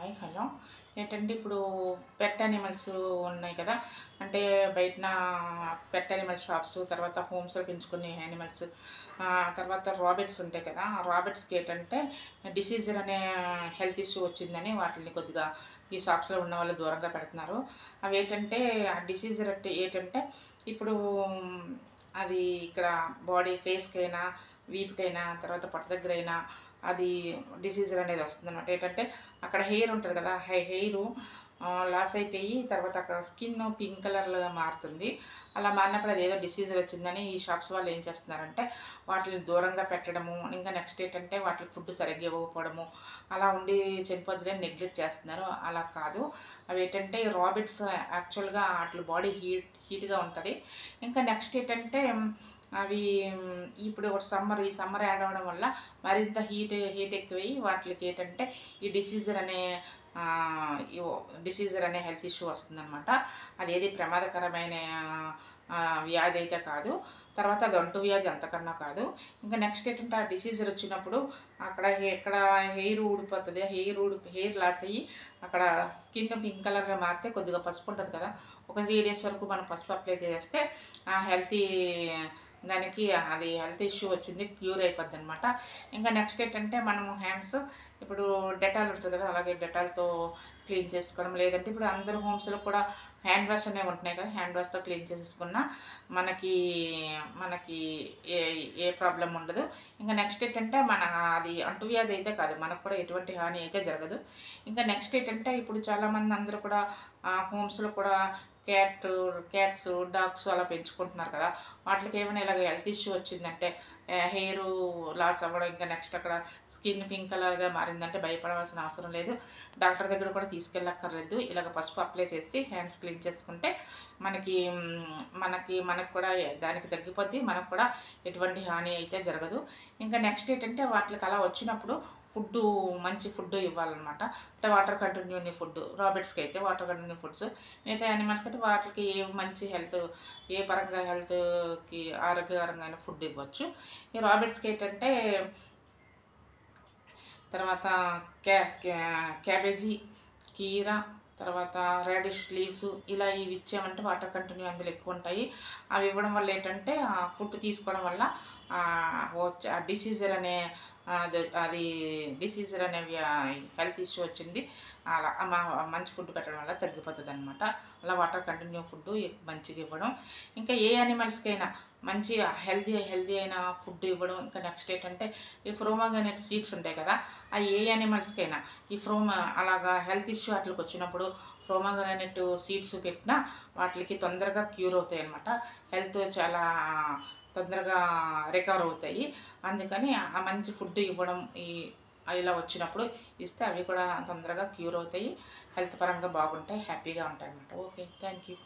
Hi hello ఏంటంటే ఇప్పుడు pet animals ఉన్నాయి కదా. అంటే బయటన పెట్ యానిమల్ షాప్స్, తర్వాత హోమ్స్లో పెంచుకునే యానిమల్స్, తర్వాత రాబిట్స్ ఉంటాయి కదా. ఆ రాబిట్స్కి ఏంటంటే డిసీజర్ అనే హెల్త్ ఇష్యూ వచ్చిందని వాటిని కొద్దిగా ఈ షాప్స్లో ఉన్న వాళ్ళు దూరంగా పెడుతున్నారు. అవి ఏంటంటే ఆ డిసీజర్ అంటే ఏంటంటే ఇప్పుడు అది ఇక్కడ బాడీ ఫేస్కైనా, వీపుకైనా, తర్వాత పొట్ట దగ్గరైనా అది డిసీజర్ అనేది వస్తుందన్నమాట. ఏంటంటే అక్కడ హెయిర్ ఉంటుంది కదా, హెయిర్ లాస్ అయిపోయి తర్వాత అక్కడ స్కిన్ పింక్ కలర్లో మారుతుంది. అలా మారినప్పుడు అదేదో డిసీజర్ వచ్చిందని ఈ షాప్స్ వాళ్ళు ఏం చేస్తున్నారంటే వాటిని దూరంగా పెట్టడము, ఇంకా నెక్స్ట్ ఏంటంటే వాటికి ఫుడ్ సరిగ్గా ఇవ్వకపోవడము, అలా ఉండి చనిపోద్దులని నెగ్లెక్ట్ చేస్తున్నారు. అలా కాదు. అవి ఏంటంటే రాబిట్స్ యాక్చువల్గా వాటి బాడీ హీట్గా ఉంటుంది. ఇంకా నెక్స్ట్ ఏంటంటే అవి ఇప్పుడు ఈ సమ్మర్ యాడ్ అవ్వడం వల్ల మరింత హీట్ ఎక్కువై వాటికి ఏంటంటే ఈ డిసీజర్ అనే హెల్త్ ఇష్యూ వస్తుందన్నమాట. అదేది ప్రమాదకరమైన వ్యాధి అయితే కాదు. తర్వాత అది అంటు వ్యాధి అంతకన్నా కాదు. ఇంకా నెక్స్ట్ ఏంటంటే ఆ డిసీజర్ వచ్చినప్పుడు ఎక్కడ హెయిర్ ఊడిపోతుంది. హెయిర్ లాస్ అయ్యి అక్కడ స్కిన్ పింక్ కలర్గా మారితే కొద్దిగా పసుపు ఉంటుంది కదా, ఒక 3 days వరకు మనం పసుపు అప్లై చేస్తే దానికి అది హెల్త్ ఇష్యూ వచ్చింది క్యూర్ అయిపోద్ది అనమాట. ఇంకా నెక్స్ట్ ఏంటంటే మనము హ్యాండ్స్ ఇప్పుడు డెటాల్ ఉంటుంది కదా, అలాగే డెటాల్తో క్లీన్ చేసుకోవడం. లేదంటే ఇప్పుడు అందరు హోమ్స్లో కూడా హ్యాండ్ వాష్ అనేవి ఉంటున్నాయి కదా, హ్యాండ్ వాష్తో క్లీన్ చేసేసుకున్నా మనకి మనకి ఏ ఏ ప్రాబ్లం ఉండదు. ఇంకా నెక్స్ట్ ఏంటంటే అది అంటువ్యాధి అయితే కాదు, మనకు కూడా ఎటువంటి హాని అయితే జరగదు. ఇంకా నెక్స్ట్ ఏంటంటే ఇప్పుడు చాలామంది అందరూ కూడా హోమ్స్లో కూడా క్యాట్స్, డాగ్స్ అలా పెంచుకుంటున్నారు కదా. వాటికి ఏమైనా ఇలాగ హెల్త్ ఇష్యూ వచ్చిందంటే హెయిర్ లాస్ అవ్వడం, ఇంకా నెక్స్ట్ అక్కడ స్కిన్ పింక్ కలర్గా మారిందంటే భయపడవలసిన అవసరం లేదు. డాక్టర్ దగ్గర కూడా తీసుకెళ్ళక్కర్లేదు. ఇలాగ పసుపు అప్లై చేసి హ్యాండ్స్ క్లీన్ చేసుకుంటే మనకు కూడా దానికి తగ్గిపోద్ది, మనకు కూడా ఎటువంటి హాని అయితే జరగదు. ఇంకా నెక్స్ట్ ఏంటంటే వాటికి అలా వచ్చినప్పుడు మంచి ఫుడ్ ఇవ్వాలన్నమాట. అంటే వాటర్ కంటిన్యూని ఫుడ్, రాబిట్స్కి అయితే వాటర్ కంటిన్యూ ఫుడ్స్, మిగతా యానిమల్స్కి అయితే వాటికి మంచి ఏ పరంగా హెల్త్కి ఆరోగ్యకరంగా ఫుడ్ ఇవ్వచ్చు. ఈ రాబిట్స్కి ఏంటంటే తర్వాత క్యాబేజీ, కీరా, తర్వాత రాడిష్ లీవ్స్ ఇలా ఇవి ఇచ్చామంటే వాటర్ కంటిన్యూ అందులో ఎక్కువ ఉంటాయి. అవి ఇవ్వడం వల్ల ఏంటంటే ఆ ఫుడ్ తీసుకోవడం వల్ల డిసీజర్ అనే డిసీజర్ అనే హెల్త్ ఇష్యూ వచ్చింది. అలా మంచి ఫుడ్ పెట్టడం వల్ల తగ్గిపోతుంది అనమాట. అలా వాటర్ కంటిన్యూ ఫుడ్ మంచిగా ఇవ్వడం. ఇంకా ఏ యానిమల్స్కైనా మంచి హెల్దీ అయిన ఫుడ్ ఇవ్వడం. ఇంకా నెక్స్ట్ ఏంటంటే ఈ ప్రోమోగ్రానేట్ సీడ్స్ ఉంటాయి కదా, అవి ఏ యానిమల్స్కైనా అలాగా హెల్త్ ఇష్యూ వాటికి వచ్చినప్పుడు ప్రోమోగ్రానేట్ సీడ్స్ పెట్టినా వాటికి తొందరగా క్యూర్ అవుతాయి అన్నమాట. హెల్త్ చాలా తొందరగా రికవర్ అవుతాయి. అందుకని ఆ మంచి ఫుడ్ ఇవ్వడం ఇలా వచ్చినప్పుడు ఇస్తే అవి కూడా తొందరగా క్యూర్ అవుతాయి, హెల్త్ పరంగా బాగుంటాయి, హ్యాపీగా ఉంటాయి అన్నమాట. Okay, thank you.